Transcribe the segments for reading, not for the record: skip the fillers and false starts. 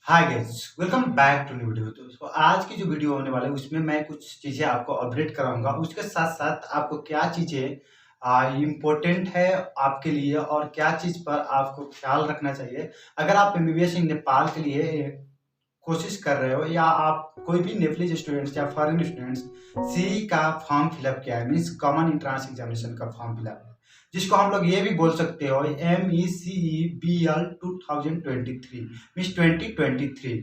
Hi guys, welcome back to new video. तो आज की जो वीडियो होने वाला है उसमें मैं कुछ चीज़ें आपको अपडेट कराऊंगा। उसके साथ साथ आपको क्या चीज़ें इम्पोर्टेंट है आपके लिए और क्या चीज़ पर आपको ख्याल रखना चाहिए अगर आप एमबीबीएस इन नेपाल के लिए कोशिश कर रहे हो, या आप कोई भी नेफलिज स्टूडेंट्स या फॉरेन स्टूडेंट्स सी का फॉर्म फिलअप किया है, मीन्स कॉमन इंट्रांस एग्जामिनेशन का फॉर्म फिलअप है, जिसको हम लोग ये भी बोल सकते हो MECEBL 2023 मीन्स 2023।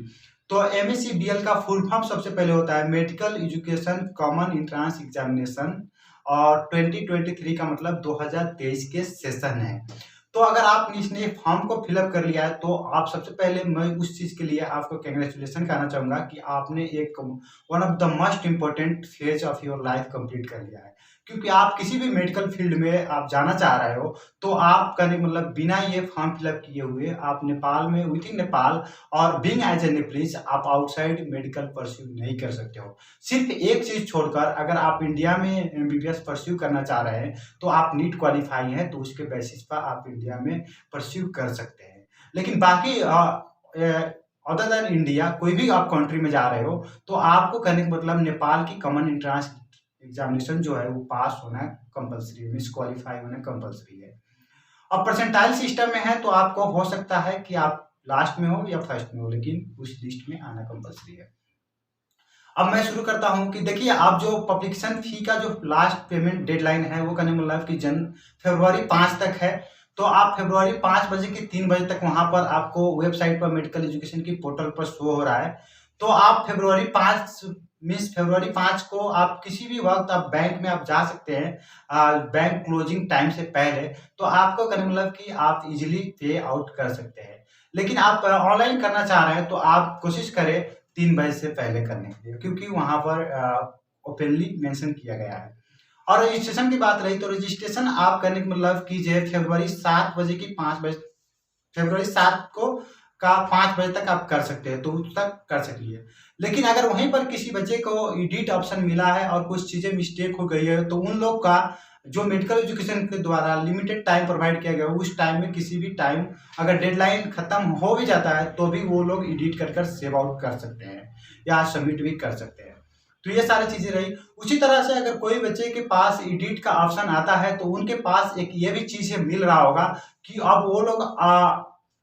तो MECBL का फुल फॉर्म सबसे पहले होता है medical education common entrance examination, और 2023 का मतलब 2023 के सेशन है। तो अगर आपने इसने फॉर्म को फिलअप कर लिया है तो आप सबसे पहले मैं उस चीज़ के लिए आपको कांग्रेचुलेशन कहना चाहूँगा कि आपने एक one of the most important phase of your life complete कर लिया है। क्योंकि आप किसी भी मेडिकल फील्ड में आप जाना चाह रहे हो तो आप करने मतलब बिना ये फॉर्म फिलअप किए हुए आप नेपाल में विद इन नेपाल और बीइंग एज ए नेपलीज आप आउटसाइड मेडिकल परस्यू नहीं कर सकते हो। सिर्फ एक चीज़ छोड़कर अगर आप इंडिया में एमबीबीएस परस्यू करना चाह रहे हैं तो आप नीट क्वालिफाई हैं तो उसके बेसिस पर आप इंडिया में परस्यू कर सकते हैं। लेकिन बाकी अदर देन इंडिया कोई भी आप कंट्री में जा रहे हो तो आपको कहने का मतलब नेपाल की कॉमन एंट्रेंस एग्जामिनेशन जो है वो पास होना कंपलसरी है, मीन्स क्वालिफाई होना कंपलसरी है। अब परसेंटाइल सिस्टम में है तो आपको हो सकता है कि आप लास्ट में हो या फर्स्ट में हो, लेकिन उस लिस्ट में आना कंपलसरी है। अब मैं शुरू करता हूं कि देखिए, आप जो पब्लिकेशन फी का जो लास्ट पेमेंट डेडलाइन है वो कहने मतलब कि फरवरी 5 तक है। तो आप फरवरी 5 बजे के 3 बजे तक वहां पर आपको वेबसाइट पर मेडिकल एजुकेशन की पोर्टल पर शो हो रहा है। तो आप फरवरी 5 मीन्स फरवरी 5 को आप किसी भी वक्त आप बैंक में आप जा सकते हैं, बैंक क्लोजिंग टाइम से पहले। तो आपको कहने मतलब कि आप इजिली पे आउट कर सकते हैं। लेकिन आप ऑनलाइन करना चाह रहे हैं तो आप कोशिश करें 3 बजे से पहले करने के लिए, क्योंकि वहाँ पर ओपनली मेंशन किया गया है। और रजिस्ट्रेशन की बात रही तो रजिस्ट्रेशन आप करने का मतलब कीजिए फरवरी 7 बजे की 5 बजे, फरवरी 7 को का 5 बजे तक आप कर सकते हैं, तो उस तक कर सकिए। लेकिन अगर वहीं पर किसी बच्चे को एडिट ऑप्शन मिला है और कुछ चीज़ें मिस्टेक हो गई है तो उन लोग का जो मेडिकल एजुकेशन के द्वारा लिमिटेड टाइम प्रोवाइड किया गया उस टाइम में किसी भी टाइम अगर डेडलाइन खत्म हो भी जाता है तो भी वो लोग एडिट कर सेव आउट कर सकते हैं या सबमिट भी कर सकते हैं। तो ये सारी चीज़ें रही। उसी तरह से अगर कोई बच्चे के पास एडिट का ऑप्शन आता है तो उनके पास एक ये भी चीज़ मिल रहा होगा कि अब वो लोग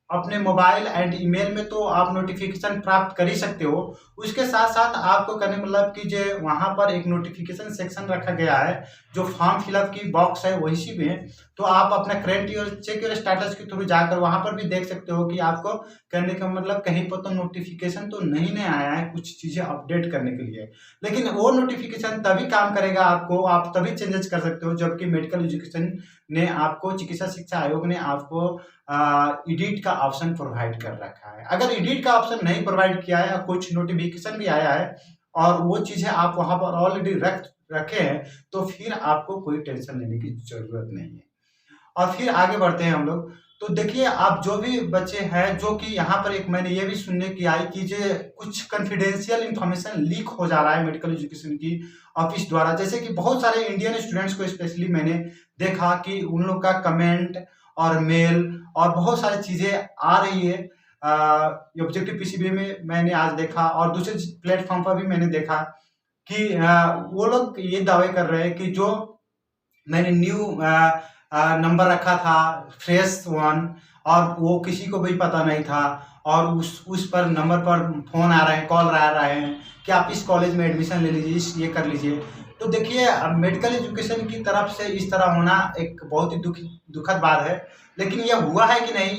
अपने मोबाइल एंड ईमेल में तो आप नोटिफिकेशन प्राप्त कर ही सकते हो। उसके साथ साथ आपको करने मतलब कि जो वहाँ पर एक नोटिफिकेशन सेक्शन रखा गया है, जो फॉर्म फिलअप की बॉक्स है वही में, तो आप अपना current your check your status के थ्रू जाकर वहाँ पर भी देख सकते हो कि आपको करने का मतलब कहीं पर तो नोटिफिकेशन तो नहीं आया है कुछ चीज़ें अपडेट करने के लिए। लेकिन वो नोटिफिकेशन तभी काम करेगा, आपको आप तभी चेंजेस कर सकते हो जबकि मेडिकल एजुकेशन ने आपको, चिकित्सा शिक्षा आयोग ने आपको एडिट का ऑप्शन प्रोवाइड कर रखा है। अगर एडिट का ऑप्शन नहीं प्रोवाइड किया है या कुछ नोटिफिकेशन भी आया है और वो चीज़ें आप वहाँ पर ऑलरेडी रखे हैं तो फिर आपको कोई टेंशन लेने की ज़रूरत नहीं है। और फिर आगे बढ़ते हैं हम लोग। तो देखिए, आप जो भी बच्चे हैं जो कि यहाँ पर एक मैंने ये भी सुनने की आई कि जो कुछ कॉन्फिडेंशियल इंफॉर्मेशन लीक हो जा रहा है मेडिकल एजुकेशन की ऑफिस द्वारा। जैसे कि बहुत सारे इंडियन स्टूडेंट्स को स्पेशली मैंने देखा कि उन लोग का कमेंट और मेल और बहुत सारी चीज़ें आ रही है। ऑब्जेक्टिव पीसीबी में मैंने आज देखा और दूसरे प्लेटफॉर्म पर भी मैंने देखा कि वो लोग ये दावे कर रहे हैं कि जो मैंने न्यू नंबर रखा था फ्रेश वन, और वो किसी को भी पता नहीं था, और उस पर नंबर पर फ़ोन आ रहे हैं, कॉल आ रहे हैं कि आप इस कॉलेज में एडमिशन ले लीजिए, ये कर लीजिए। तो देखिए, मेडिकल एजुकेशन की तरफ से इस तरह होना एक बहुत ही दुखद बात है। लेकिन ये हुआ है कि नहीं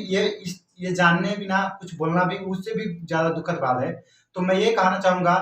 ये जानने बिना कुछ बोलना भी उससे भी ज़्यादा दुखद बात है। तो मैं ये कहना चाहूँगा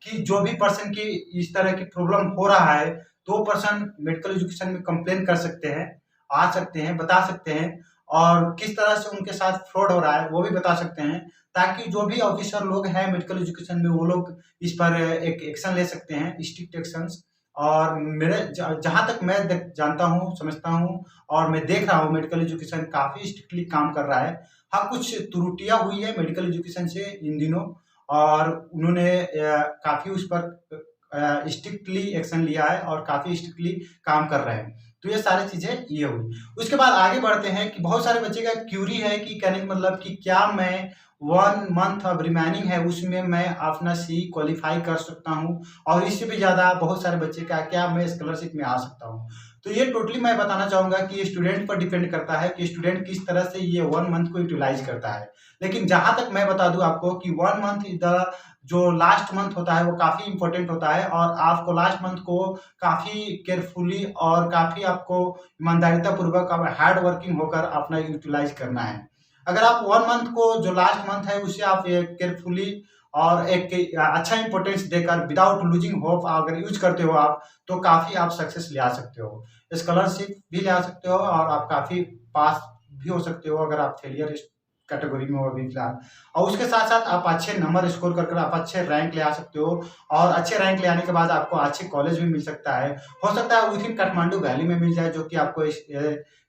कि जो भी पर्सन की इस तरह की प्रॉब्लम हो रहा है तो वो पर्सन मेडिकल एजुकेशन में कंप्लेन कर सकते हैं, आ सकते हैं, बता सकते हैं, और किस तरह से उनके साथ फ्रॉड हो रहा है वो भी बता सकते हैं, ताकि जो भी ऑफिसर लोग हैं मेडिकल एजुकेशन में वो लोग इस पर एक एक्शन ले सकते हैं, स्ट्रिक्ट एक्शंस। और मेरे जहाँ तक मैं जानता हूँ, समझता हूँ और मैं देख रहा हूँ मेडिकल एजुकेशन काफ़ी स्ट्रिक्टली काम कर रहा है। हाँ, कुछ त्रुटियाँ हुई है मेडिकल एजुकेशन से इन दिनों, और उन्होंने काफ़ी उस पर स्ट्रिक्टली एक्शन लिया है और काफ़ी स्ट्रिक्टली काम कर रहे हैं। तो ये सारी चीज़ें ये हुई। उसके बाद आगे बढ़ते हैं कि बहुत सारे बच्चे का क्यूरी है कि कहने का मतलब कि क्या मैं 1 मंथ अब रिमेनिंग है उसमें मैं अपना सी क्वालीफाई कर सकता हूँ और इससे भी ज़्यादा बहुत सारे बच्चे का क्या मैं स्कॉलरशिप में आ सकता हूँ। तो ये टोटली मैं बताना चाहूँगा कि ये स्टूडेंट पर डिपेंड करता है कि स्टूडेंट किस तरह से ये 1 मंथ को यूटिलाइज़ करता है। लेकिन जहाँ तक मैं बता दूँ आपको कि 1 मंथ इज़ द जो लास्ट मंथ होता है वो काफ़ी इम्पोर्टेंट होता है और आपको लास्ट मंथ को काफ़ी केयरफुली और काफ़ी आपको ईमानदारीतापूर्वक और हार्ड वर्किंग होकर अपना यूटिलाइज़ करना है। अगर आप 1 मंथ को जो लास्ट मंथ है उसे आप केयरफुली और एक अच्छा इम्पोर्टेंस देकर विदाउट लूजिंग होप अगर यूज़ करते हो आप, तो काफ़ी आप सक्सेस ले आ सकते हो। स्कॉलरशिप भी ले आ सकते हो और आप काफ़ी पास भी हो सकते हो अगर आप फेलियर इस कैटेगरी में हो अभी फिलहाल। और उसके साथ-साथ आप अच्छे नंबर स्कोर कर आप अच्छे रैंक ले आ सकते हो और अच्छे रैंक ले आने के बाद आपको अच्छे कॉलेज भी मिल सकता है। हो सकता है विथिन काठमांडू वैली में मिल जाए जो कि आपको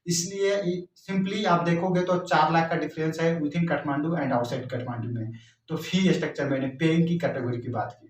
इसलिए सिंपली आप देखोगे तो 4 लाख का डिफरेंस है within Kathmandu and outside Kathmandu में। तो फी स्ट्रक्चर मैंने पेइंग की कैटेगरी की बात की।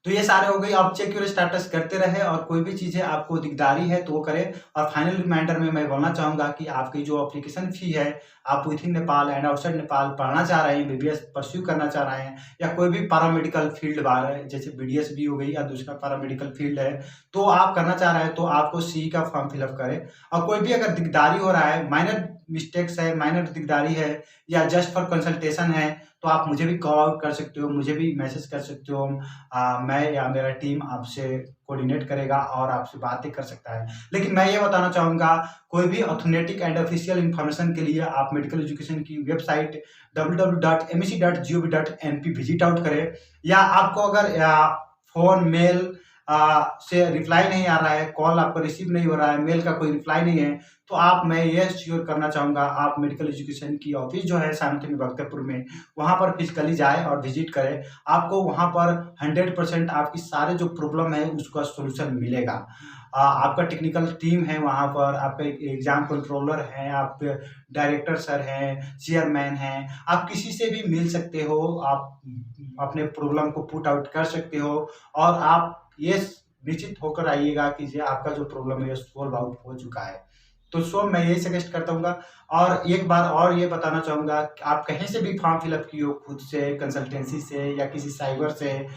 तो ये सारे हो गई। आप चेक योर स्टेटस करते रहे और कोई भी चीज़ें आपको दिकदारी है तो वो करें। और फाइनल रिमाइंडर में मैं बोलना चाहूँगा कि आपकी जो एप्लीकेशन फ़ी है, आप within Nepal and outside Nepal पढ़ना चाह रहे हैं, एमबीबीएस परस्यू करना चाह रहे हैं या कोई भी पैरामेडिकल फील्ड वाले जैसे बीडीएस भी हो गई या दूसरा पैरामेडिकल फील्ड है, तो आप करना चाह रहे हैं तो आपको सीई का फॉर्म फिलअप करें। और कोई भी अगर दिकदारी हो रहा है, माइनर मिस्टेक्स है, माइनर दिकदारी है या जस्ट फॉर कंसल्टेशन है, तो आप मुझे भी कॉल आउट कर सकते हो, मुझे भी मैसेज कर सकते हो। मैं या मेरा टीम आपसे कोऑर्डिनेट करेगा और आपसे बातें कर सकता है। लेकिन मैं ये बताना चाहूँगा, कोई भी ऑथेंटिक एंड ऑफिशियल इन्फॉर्मेशन के लिए आप मेडिकल एजुकेशन की वेबसाइट www.mec.gov.np विजिट आउट करें। या आपको अगर फ़ोन, मेल से रिप्लाई नहीं आ रहा है, कॉल आपका रिसीव नहीं हो रहा है, मेल का कोई रिप्लाई नहीं है, तो मैं ये श्योर करना चाहूँगा आप मेडिकल एजुकेशन की ऑफिस जो है सामंतनी बख्तियारपुर में, वहाँ पर फिजिकली जाएँ और विजिट करें। आपको वहाँ पर 100% आपकी सारे जो प्रॉब्लम है उसका सॉल्यूशन मिलेगा। आपका टेक्निकल टीम है वहाँ पर, आपका एग्ज़ाम कंट्रोलर हैं, आप डायरेक्टर सर हैं, चेयरमैन हैं, आप किसी से भी मिल सकते हो, आप अपने प्रॉब्लम को पुट आउट कर सकते हो और आप ये निश्चित होकर आइएगा कि ये आपका जो प्रॉब्लम है ये सॉल्व आउट हो चुका है। तो मैं यही सजेस्ट करता हूँ। और एक बार और ये बताना चाहूँगा कि आप कहीं से भी फॉर्म फिलअप किए हो, खुद से, कंसल्टेंसी से या किसी साइबर से,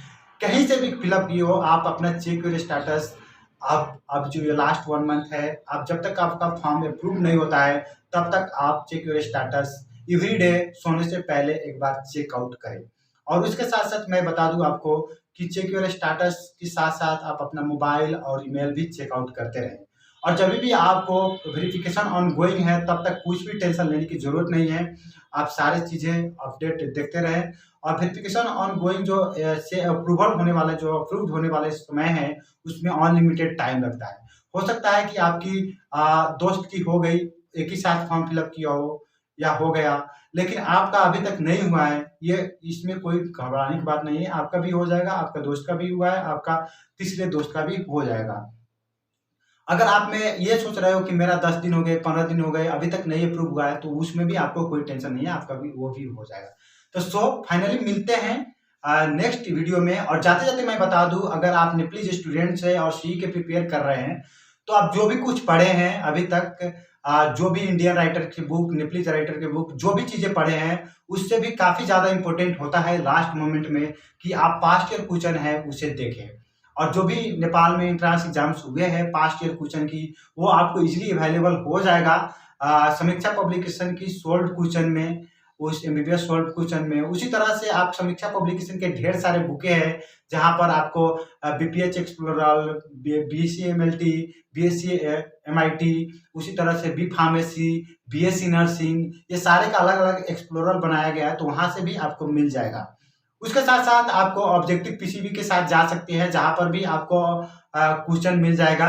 कहीं से भी फिलअप किए हो, आप अपना चेक योर स्टेटस अब जो ये लास्ट 1 मंथ है, आप जब तक आपका फॉर्म अप्रूव नहीं होता है, तब तक आप चेक योर स्टेटस एवरीडे सोने से पहले एक बार चेक आउट करें। और उसके साथ-साथ मैं बता दूँ आपको कि चेक योर स्टेटस के साथ-साथ आप अपना मोबाइल और ईमेल भी चेक आउट करते रहें। और जब भी आपको वेरिफिकेशन ऑनगोइंग है तब तक कुछ भी टेंशन लेने की ज़रूरत नहीं है। आप सारी चीज़ें अपडेट देखते रहें और वेरिफिकेशन ऑनगोइंग जो से अप्रूवल होने वाले जो अप्रूव्ड होने वाले समय है, उसमें अनलिमिटेड टाइम लगता है। हो सकता है कि आपकी दोस्त की हो गई, एक ही साथ फॉर्म फिलअप किया हो या हो गया, लेकिन आपका अभी तक नहीं हुआ है, ये इसमें कोई घबराने की बात नहीं है। आपका भी हो जाएगा, आपका दोस्त का भी हुआ है, आपका तीसरे दोस्त का भी हो जाएगा। अगर आप में ये सोच रहे हो कि मेरा 10 दिन हो गए, 15 दिन हो गए, अभी तक नहीं अप्रूव हुआ है, तो उसमें भी आपको कोई टेंशन नहीं है, आपका भी वो भी हो जाएगा। तो फाइनली मिलते हैं नेक्स्ट वीडियो में। और जाते-जाते मैं बता दूँ, अगर आप निपलीज स्टूडेंट्स हैं और सीई के प्रिपेयर कर रहे हैं, तो आप जो भी कुछ पढ़े हैं अभी तक, जो भी इंडियन राइटर की बुक, निपलीज राइटर की बुक, जो भी चीज़ें पढ़े हैं, उससे भी काफ़ी ज़्यादा इम्पोर्टेंट होता है लास्ट मोमेंट में कि आप पास्ट ईयर क्वेश्चन है उसे देखें। और जो भी नेपाल में एंट्रेंस एग्जाम्स हुए हैं पास्ट ईयर क्वेश्चन की, वो आपको इजीली अवेलेबल हो जाएगा समीक्षा पब्लिकेशन की सोल्ड क्वेश्चन में, उस एमबीबीएस सोल्ड क्वेश्चन में। उसी तरह से आप समीक्षा पब्लिकेशन के ढेर सारे बुकें हैं जहाँ पर आपको बीपीएच एक्सप्लोरल, बीसीएमएलटी, बीएससी एमआईटी, उसी तरह से बी फार्मेसी, बीएससी नर्सिंग, ये सारे का अलग अलग एक्सप्लोरल बनाया गया है, तो वहाँ से भी आपको मिल जाएगा। उसके साथ-साथ आपको ऑब्जेक्टिव पीसीबी के साथ जा सकते हैं, जहाँ पर भी आपको क्वेश्चन मिल जाएगा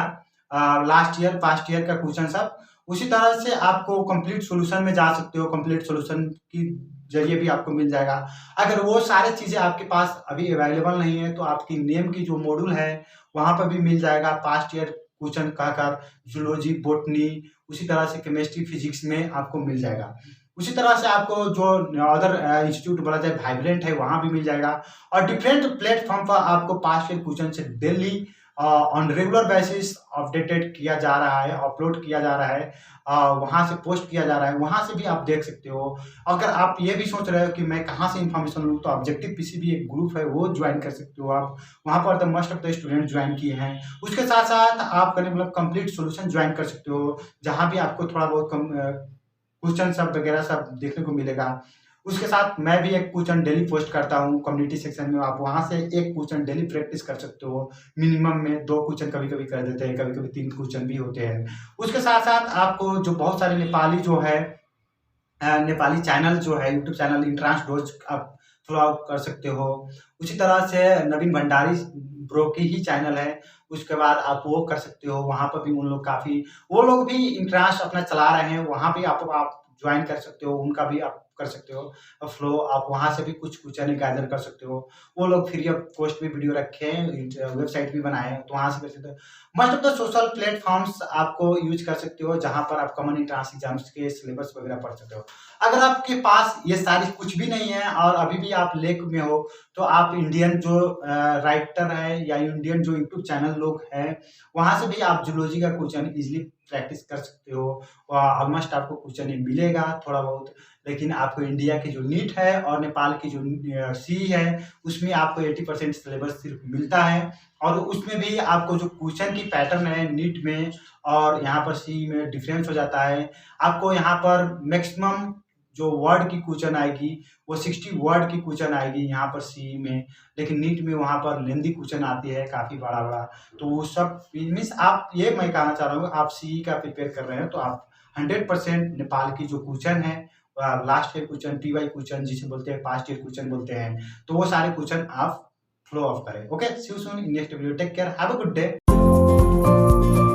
लास्ट ईयर, पास्ट ईयर का क्वेश्चन सब। उसी तरह से आपको कंप्लीट सॉल्यूशन में जा सकते हो, कंप्लीट सॉल्यूशन की ज़रिए भी आपको मिल जाएगा। अगर वो सारी चीज़ें आपके पास अभी अवेलेबल नहीं है, तो आपकी नेम की जो मॉड्यूल है, वहाँ पर भी मिल जाएगा पास्ट ईयर क्वेश्चन कहकर, ज़ूलॉजी, बॉटनी, उसी तरह से केमिस्ट्री, फिजिक्स में आपको मिल जाएगा। उसी तरह से आपको जो अदर इंस्टीट्यूट बोला जाए वाइब्रेंट है, वहाँ भी मिल जाएगा। और डिफरेंट प्लेटफॉर्म पर आपको पास्ट ईयर क्वेश्चन से daily on regular basis updated किया जा रहा है, अपलोड किया जा रहा है, वहाँ से पोस्ट किया जा रहा है, वहाँ से भी आप देख सकते हो। अगर आप ये भी सोच रहे हो कि मैं कहाँ से इन्फॉर्मेशन लूँ, तो ऑब्जेक्टिव पीसीबी एक ग्रुप है, वो ज्वाइन कर सकते हो आप। वहाँ पर the most of the student join किए हैं। उसके साथ साथ आप मतलब कंप्लीट सॉल्यूशन ज्वाइन कर सकते हो, जहाँ भी आपको थोड़ा बहुत कम क्वेश्चन सब वगैरह सब देखने को मिलेगा। उसके साथ मैं भी एक क्वेश्चन डेली पोस्ट करता हूँ कम्युनिटी सेक्शन में, आप वहाँ से एक क्वेश्चन डेली प्रैक्टिस कर सकते हो। मिनिमम में 2 क्वेश्चन कभी-कभी कर देते हैं, कभी-कभी 3 क्वेश्चन भी होते हैं। उसके साथ-साथ आपको जो बहुत सारे नेपाली जो है नेपाली चैनल जो है, यूट्यूब चैनल इंट्रांस डोज आप फॉलो कर सकते हो। उसी तरह से नवीन भंडारी ब्रो की ही चैनल है, उसके बाद आप वो कर सकते हो। वहाँ पर भी उन लोग काफ़ी, वो लोग भी इंट्रांस अपना चला रहे हैं, वहाँ भी आप ज्वाइन कर सकते हो, उनका भी आप कर सकते हो फ्लो। आप वहाँ से भी कुछ क्वेश्चन गैदर कर सकते हो। वो लोग फ्री ऑफ कॉस्ट भी वीडियो रखे हैं, वेबसाइट भी बनाए हैं, तो वहाँ से कर सकते हो। Most of the social platforms आपको यूज कर सकते हो, जहाँ पर आप कॉमन एंट्रेंस एग्जाम्स के सिलेबस वगैरह पढ़ सकते हो। अगर आपके पास ये सारी कुछ भी नहीं है और अभी भी आप लेक में हो, तो आप इंडियन जो राइटर है या इंडियन जो यूट्यूब चैनल लोग हैं, वहाँ से भी आप जूलॉजी का क्वेश्चन इजीली प्रैक्टिस कर सकते हो। ऑलमोस्ट आपको क्वेश्चन मिलेगा थोड़ा बहुत, लेकिन आपको इंडिया की जो नीट है और नेपाल की जो सी है, उसमें आपको 80% सिलेबस सिर्फ मिलता है। और उसमें भी आपको जो क्वेश्चन की पैटर्न है नीट में और यहाँ पर सी में डिफरेंस हो जाता है। आपको यहाँ पर मैक्सिमम जो वर्ड की क्वेश्चन आएगी, वो 60 वर्ड की क्वेश्चन आएगी यहाँ पर सी में, लेकिन नीट में वहाँ पर लेंदी क्वेश्चन आती है काफ़ी बड़ा-बड़ा। तो वो सब मीन्स आप, ये मैं कहना चाह रहा हूँ, आप सीई का प्रिपेयर कर रहे हैं तो आप 100% नेपाल की जो क्वेश्चन है, last year question, TY question जिसे बोलते हैं, पास्ट ईयर क्वेश्चन बोलते हैं, तो वो सारे क्वेश्चन आप फ्लो ऑफ करें। Okay, see you soon in next video, take care, have a good day.